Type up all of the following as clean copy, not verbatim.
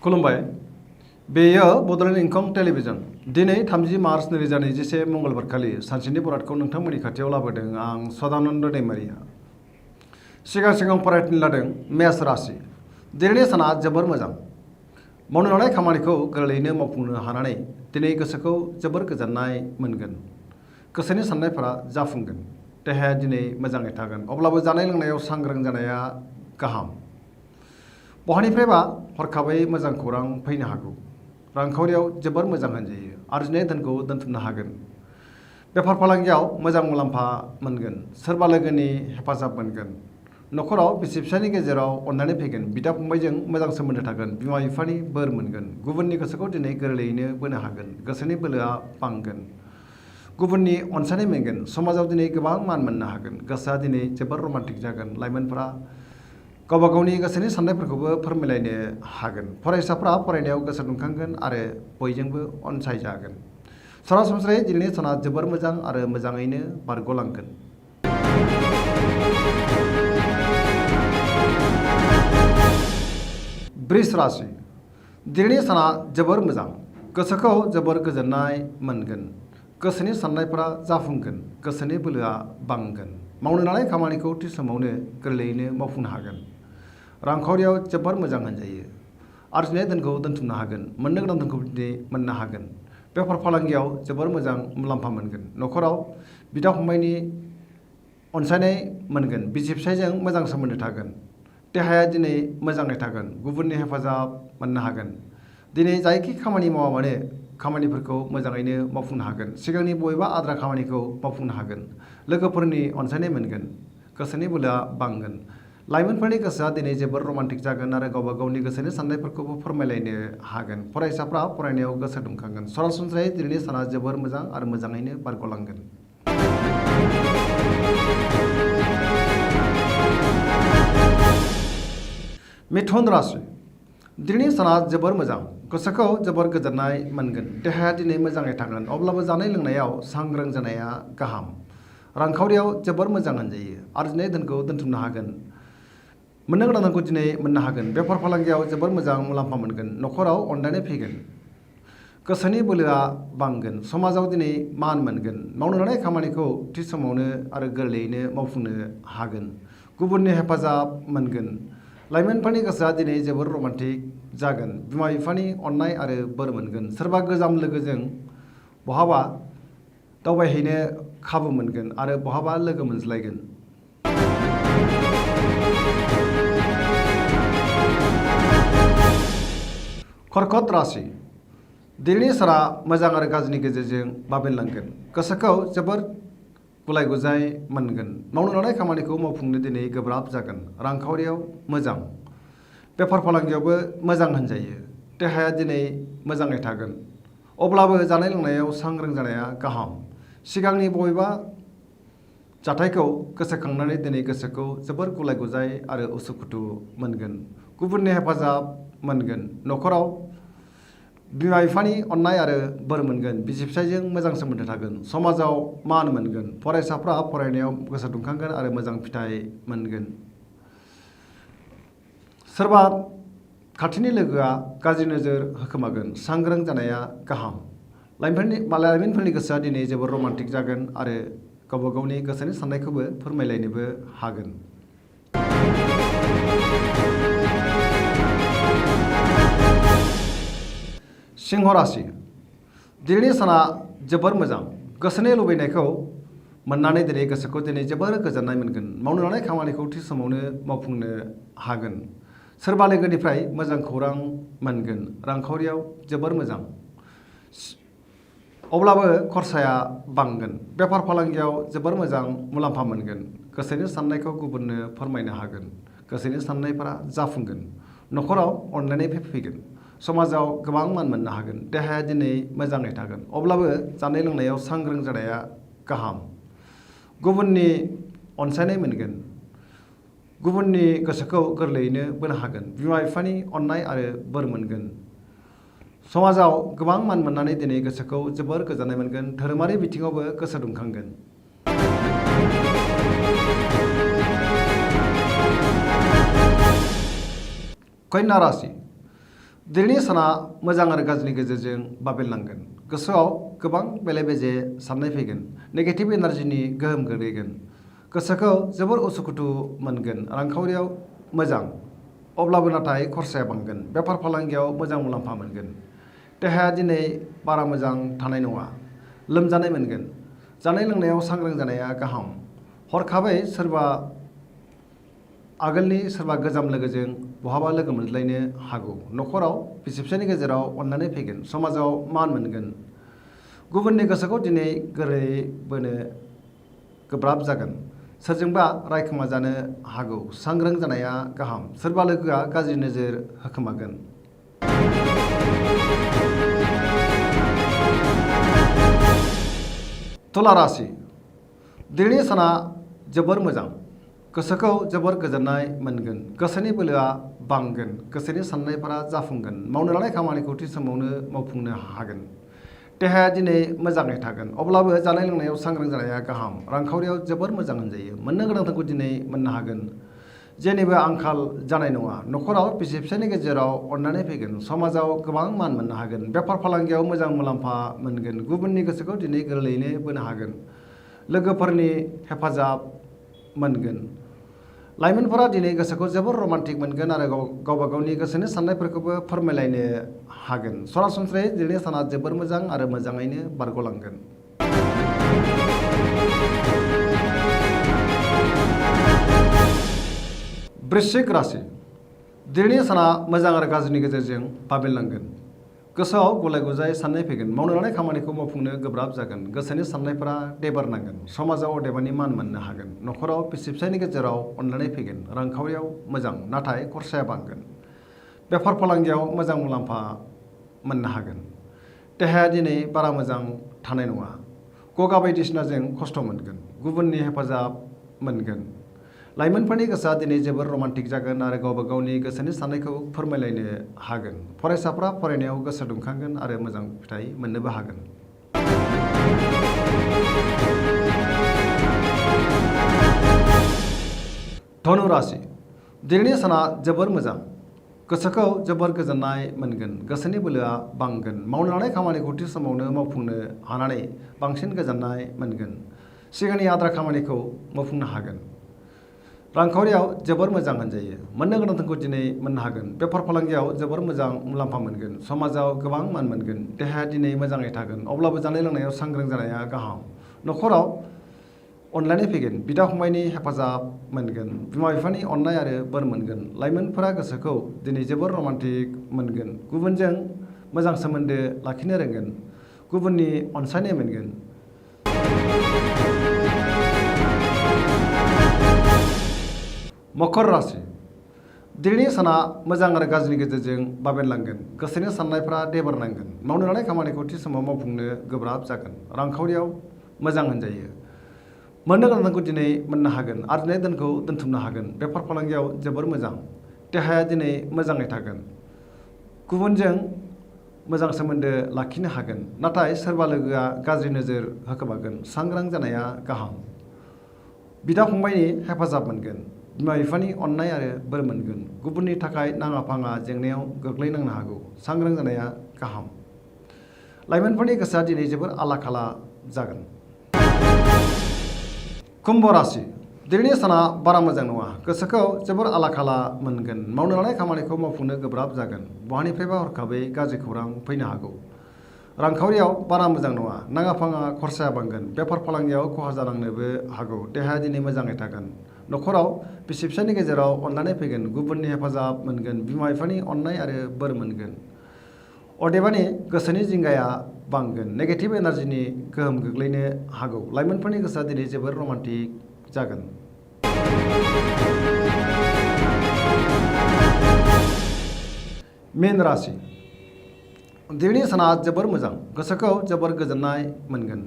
खुलुमबाय। बेयो बड'लेण्ड इंखं टेलिभिजन। दिनै 30 मार्च 2021 मंगलबारखालि सानसेनि बरादखौ नोंथांमोननि खाथियाव लाबोदों आं सदानन्द दैमारिया। सिगां फरायथिनो लादों मेष राशि। दिनैनि साना जोबोर मोजां। मावनो लानाय खामानिखौ गोरलैयैनो मावफुंनो हानानै दिनै गोसोखौ जोबोर गोजोननाय मोनगोन। गोसोनि साननायफोरा जाफुंगोन। देहाया दिनै मोजाङै थागोन। अब्लाबो जानाय लोंनायाव सांग्रां जानाया गाहाम। बहानिफ्रायबा हरखाबै मोजां खौरां फैनो हागौ। रांखावरियाव जोबोर मोजां होनजायो। आरजिनाय धोनखौ दोनथुमनो हागोन। बेफार फालांगियाव मोजां मुलाम्फा मोनगोन। सोरबा लोगोनि हेफाजाब मोनगोन। न'खराव बिसि फिसायनि गेजेराव अननानै फैगोन। बिदा फंबायजों मोजां सोमोन्दो थागोन। बिमा बिफानि बोर मोनगोन। गुबुननि गोसोखौ दिनै गोरलैयैनो बोनो हागोन। गोसोनि बोलोआ बांगोन। गुबुननि अनसायनाय मोनगोन। समाजाव दिनै गोबां मान मोननो हागोन। गोसोआ दिनै जोबोर रमान्टिक जागोन। लाइमोनफोरा गावबा गावनि गोसोनि साननायफोरखौबो फोरमायलायनो हागोन। फरायसाफ्रा फरायनायाव गोसो दुंखांगोन आरो बयजोंबो अनसायजागोन। सरासनस्रायै दिनैनि साना जोबोर मोजां आरो मोजाङैनो बारग'लांगोन। वृष राशि। दिनैनि साना जोबोर मोजां। गोसोखौ जोबोर गोजोननाय मोनगोन। गोसोनि साननायफोरा जाफुंगोन। गोसोनि बोलोआ बांगोन। मावनो लानाय खामानिखौ थि समावनो गोरलैयैनो मावफुंनो हागोन। रांखावरियाव जोबोर मोजां होनजायो। आरजिनाय धोनखौ दोनथुमनो हागोन। मोननो गोनां धोनखौ दिनै मोननो हागोन। बेफार फालांगियाव जोबोर मोजां मुलाम्फा मोनगोन। न'खराव बिदा फंबायनि अनसायनाय मोनगोन। बिसि फिसायजों मोजां सोमोन्दो थागोन। देहाया दिनै मोजाङै थागोन। गुबुननि हेफाजाब मोननो हागोन। दिनै जायखि खामानि मावा मानो खामानिफोरखौ मोजाङैनो मावफुंनो हागोन। सिगांनि बबेबा आद्रा खामानिखौ मावफुंनो हागोन। लोगोफोरनि अनसायनाय मोनगोन। गोसोनि बोलोआ बांगोन। लाइमोनफोरनि गोसोआ दिनै जोबोर रमान्टिक जागोन आरो गावबा गावनि गोसोनि साननायफोरखौबो फोरमायलायनो हागोन। फरायसाफ्रा फरायनायाव गोसो दुंखांगोन। सरासनस्रायै दिनैनि साना जोबोर मोजां आरो मोजाङैनो बारग'लांगोन। मिथुन राशि। दिनैनि साना जोबोर मोजां। गोसोखौ जोबोर गोजोननाय मोनगोन। देहाया दिनै मोजाङै थागोन। अब्लाबो जानाय लोंनायाव सांग्रां जानाया गाहाम। रांखावरियाव जोबोर मोजां होनजायो। आरजिनाय धोनखौ दोनथुमनो हागोन। मोननो गोनां धोनखौ दिनै मोननो हागोन। बेफार फालांगियाव जोबोर मोजां मुलाम्फा मोनगोन। न'खराव अनलायनाय फैगोन। गोसोनि बोलोआ बांगोन। समाजाव दिनै मान मोनगोन। मावनो लानाय खामानिखौ थि समावनो आरो गोरलैयैनो मावफुंनो हागोन। गुबुननि हेफाजाब मोनगोन। लाइमोनफोरनि गोसोआ दिनै जोबोर रमान्टिक जागोन। बिमा बिफानि अननाय आरो बोर मोनगोन। सोरबा गोजाम लोगोजों बहाबा दावबायहैनो खाबु मोनगोन आरो बहाबा लोगो मोनज्लायगोन। कर्कट राशि। दिनैनि साना मोजां आरो गाज्रिनि गेजेरजों बाबेनलांगोन। गोसोखौ जोबोर गुलाय गुजाय मोनगोन। मावनो लानाय खामानिखौ मावफुंनो दिनै गोब्राब जागोन। रांखावरियाव मोजां। बेफार फालांगियावबो मोजां होनजायो। देहाया दिनै मोजाङै थागोन। अब्लाबो जानाय लोंनायाव सांग्रां जानाया गाहाम। सिगांनि बबेबा जाथायखौ गोसोखांनानै दिनै गोसोखौ जोबोर गुलाय गुजाय आरो उसुखुथु मोनगोन। गुबुननि हेफाजाब मोनगोन। न'खराव बिमा बिफानि अननाय आरो बोर मोनगोन। बिसि फिसायजों मोजां सोमोन्दो थागोन। समाजाव मान मोनगोन। फरायसाफ्रा फरायनायाव गोसो दुंखांगोन आरो मोजां फिथाइ मोनगोन। सोरबा खाथिनि लोगोआ गाज्रि नोजोर होखोमागोन। सांग्रां जानाया गाहाम। लाइमोनफोरनि गोसोआ दिनै जोबोर रमान्टिक जागोन आरो गावबा गावनि गोसोनि साननायखौबो फोरमायलायनोबो हागोन। सिंह राशि। दिनैनि साना जोबोर मोजां। गोसोनि लुबैनायखौ मोननानै दिनै गोसोखौ दिनै जोबोर गोजोननाय मोनगोन। मावनो लानाय खामानिखौ थि समावनो मावफुंनो हागोन। सोरबा लोगोनिफ्राय मोजां खौरां मोनगोन। रांखावरियाव जोबोर मोजां। अब्लाबो खरसाया बांगोन। बेफार फालांगियाव जोबोर मोजां मुलाम्फा मोनगोन। गोसोनि साननायखौ गुबुननो फोरमायनो हागोन। गोसोनि साननायफोरा जाफुंगोन। न'खराव अनलायनाय फैगोन। समाजाव गोबां मान मोननो हागोन। देहाया दिनै मोजाङै थागोन। अब्लाबो जानाय लोंनायाव सांग्रां जानाया गाहाम। गुबुननि अनसायनाय मोनगोन। गुबुननि गोसोखौ गोरलैयैनो बोनो हागोन। बिमा बिफानि अननाय आरो बोर मोनगोन। समाजाव गोबां मान मोननानै दिनै गोसोखौ जोबोर गोजोननाय मोनगोन। धोरोमारि बिथिङावबो गोसो दुंखांगोन। कन्या राशि। दिनैनि साना मोजां आरो गाज्रिनि गेजेरजों बाबेनलांगोन। गोसोआव गोबां बेले-बेजे साननाय फैगोन। नेगेटिभ एनार्जिनि गोहोम गोग्लैगोन। गोसोखौ जोबोर उसुखुथु मोनगोन। रांखावरियाव मोजां, अब्लाबो नाथाय खरसाया बांगोन। बेफार फालांगियाव मोजां मुलाम्फा मोनगोन। देहाया दिनै बारा मोजां थानाय नङा। लोमजानाय मोनगोन। जानाय लोंनायाव सांग्रां जानाया गाहाम। हरखाबै आगोलनि सोरबा गोजाम लोगोजों बहाबा लोगो मोनज्लायनो हागौ। नखराव बिसि-फिसायनि गेजेराव अननानै फैगोन। समाजाव मान मोनगोन। गुबुननि गोसोखौ दिनै गोरलैयै बोनो गोब्राब जागोन। सोरजोंबा रायखोमा जानो हागौ। सांग्रां जानाया गाहाम। सोरबा लोगोआ गाज्रि नोजोर होखोमागोन। तुला राशि। दिनैनि साना जोबोर मोजां। गोसोखौ जोबोर गोजोननाय मोनगोन। गोसोनि बोलोआ बांगोन। गोसोनि साननायफोरा जाफुंगोन। मावनो लानाय खामानिखौ थि समावनो मावफुंनो हागोन। देहाया दिनै मोजाङै थागोन। अब्लाबो जानाय लोंनायाव सांग्रां जानाया गाहाम। रांखावरियाव जोबोर मोजां होनजायो। मोननो गोनांखौ दिनै मोननो हागोन। जेनिबो आंखाल जानाय नङा। नखराव बिसि-फिसायनि गेजेराव अननानै फैगोन। समाजाव गोबां मान मोननो हागोन। बेफार फालांगियाव मोजां मुलाम्फा मोनगोन। गुबुननि गोसोखौ दिनै गोरलैयैनो बोनो हागोन। लोगोफोरनि हेफाजाब मोनगोन। लाइमोनफोरा दिनै गोसोखौ जोबोर रमान्टिक मोनगोन आरो गावबा गावनि गोसोनि साननायफोरखौबो फोरमायलायनो हागोन। सरासनस्रायै दिनैनि साना जोबोर मोजां आरो मोजाङैनो बारग'लांगोन। वृश्चिक राशि। दिनैनि साना मोजां आरो गाज्रिनि गेजेरजों बाबेनलांगोन। गोसोआव गुलाय-गुजाय साननाय फैगोन। मावनो लानाय खामानिखौ मावफुंनो गोब्राब जागोन। गोसोनि साननायफोरा देबारनांगोन। समाजाव अदेबानि मान मोननो हागोन। नखराव बिसि-फिसायनि गेजेराव अनलायनाय फैगोन। रांखावरियाव मोजां, नाथाय खरसाया बांगोन। बेफार फालांगियाव मोजां मुलाम्फा मोननो हागोन। देहाया दिनै बारा मोजां थानाय नङा। गगा बायदिसिनाजों खस्थ' मोनगोन। गुबुननि हेफाजाब मोनगोन। लाइमोनफोरनि गोसोआ दिनै जोबोर रमान्टिक जागोन आरो गावबा गावनि गोसोनि साननायखौ फोरमायलायनो हागोन। फरायसाफ्रा फरायनायाव गोसो दुंखांगोन आरो मोजां फिथाइ मोननोबो हागोन। धनु राशि। दिनैनि साना जोबोर मोजां। गोसोखौ जोबोर गोजोननाय मोनगोन। गोसोनि बोलोआ बांगोन। मावनो लानाय खामानिखौ थि समावनो मावफुंनो हानानै बांसिन गोजोननाय मोनगोन। सिगांनि आद्रा खामानिखौ मावफुंनो हागोन। रांखावरियाव जोबोर मोजां होनजायो। मोननो गोनांखौ दिनै मोननो हागोन। बेफार फालांगियाव जोबोर मोजां मुलाम्फा मोनगोन। समाजाव गोबां मान मोनगोन। देहाया दिनै मोजाङै थागोन। अब्लाबो जानाय लोंनायाव सांग्रां जानाया गाहाम। नखराव अनलायनाय फैगोन। बिदा-फंबायनि हेफाजाब मोनगोन। बिमा-बिफानि अननाय आरो बोर मोनगोन। लाइमोनफोरा गोसोखौ दिनै जोबोर रमान्टिक मोनगोन। गुबुनजों मोजां सोमोन्दो लाखिनो रोंगोन। गुबुननि अनसायनाय मोनगोन। मकर राशि। दिनैनि साना मोजां आरो गाज्रिनि गेजेरजों बाबेनलांगोन। गोसोनि साननायफ्रा देबारनांगोन। मावनो लानाय खामानिखौ थि समाव मावफुंनो गोब्राब जागोन। रांखावरियाव मोजां होनजायो। मोननो गोनांखौ दिनै मोननो हागोन। आरजिनाय धोनखौ दोनथुमनो हागोन। बेफार फालांगियाव जोबोर मोजां। देहाया दिनै मोजाङै थागोन। गुबुनजों मोजां सोमोन्दो लाखिनो हागोन। नाथाय सोरबा लोगोआ गाज्रि नोजोर होखोमागोन। सांग्रां जानाया गाहाम। बिदा-फंबायनि हेफाजाब मोनगोन। बिमा-बिफानि अननाय आरो बोर मोनगोन। गुबुननि थाखाय नाङा-फाङा जेंनायाव गोग्लैनांनो हागौ। सांग्रां जानाया गाहाम। लाइमोनफोरनि गोसोआ दिनै जोबोर आला-खाला जागोन। कुम्भ राशि। दिनैनि साना बारा मोजां नङा। गोसोखौ जोबोर आला-खाला मोनगोन। मावनो लानाय खामानिखौ मावफुंनो गोब्राब जागोन। बहानिफ्रायबा हरखाबै गाज्रि खौरां फैनो हागौ। रांखावरियाव बारा मोजां नङा। नाङा-फाङा खरसाया बांगोन। बेफार फालांगियाव खहा जानांनोबो हागौ। देहाया दिनै मोजाङै थागोन। नखराव बिसि-फिसायनि गेजेराव अनलायनाय फैगोन। गुबुननि हेफाजाब मोनगोन। बिमा-बिफानि अननाय आरो बोर मोनगोन। अदेबानि गोसोनि जिंगाया बांगोन। नेगेटिभ एनार्जिनि गोहोम गोग्लैनो हागौ। लाइमोनफोरनि गोसोआ दिनै जोबोर रमान्टिक जागोन। मीन राशि। दिनैनि साना जोबोर मोजां। गोसोखौ जोबोर गोजोननाय मोनगोन।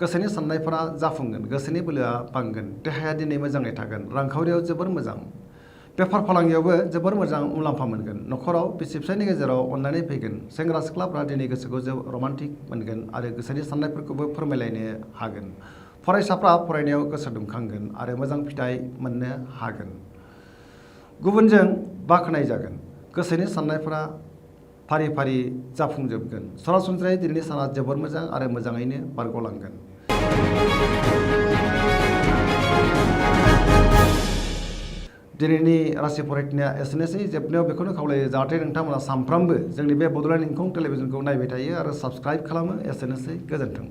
गोसोनि साननायफोरा जाफुंगोन। गोसोनि बोलोआ बांगोन। देहाया दिनै मोजाङै थागोन। रांखावरियाव जोबोर मोजां। बेफार फालांगियावबो जोबोर मोजां मुलाम्फा मोनगोन। नखराव बिसि-फिसायनि गेजेराव अनलायनाय फैगोन। सेंग्रा-सिख्लाफ्रा दिनै गोसोखौ रमान्टिक मोनगोन आरो गोसोनि साननायफोरखौबो फोरमायलायनो हागोन। फरायसाफ्रा फरायनायाव गोसो दुंखांगोन आरो मोजां फिथाइ मोननो हागोन। गुबुनजों बाख्नाय जागोन। गोसोनि साननायफोरा फारि फारि जाफुंजोबगोन। सरासनस्रायै दिनैनि साना जोबोर मोजां आरो मोजाङैनो बारग'लांगोन। दिनैनि राशि फरायथिनाया एसेनोसै। जोबनायाव बेखौनो खावलायो जाहाथे नोंथांमोना सानफ्रामबो जोंनि बे बड'लेण्ड इंखं टेलिभिजनखौ नायबाय थायो आरो साबस्क्राइब खालामो। एसेनोसै, गोजोन्थों।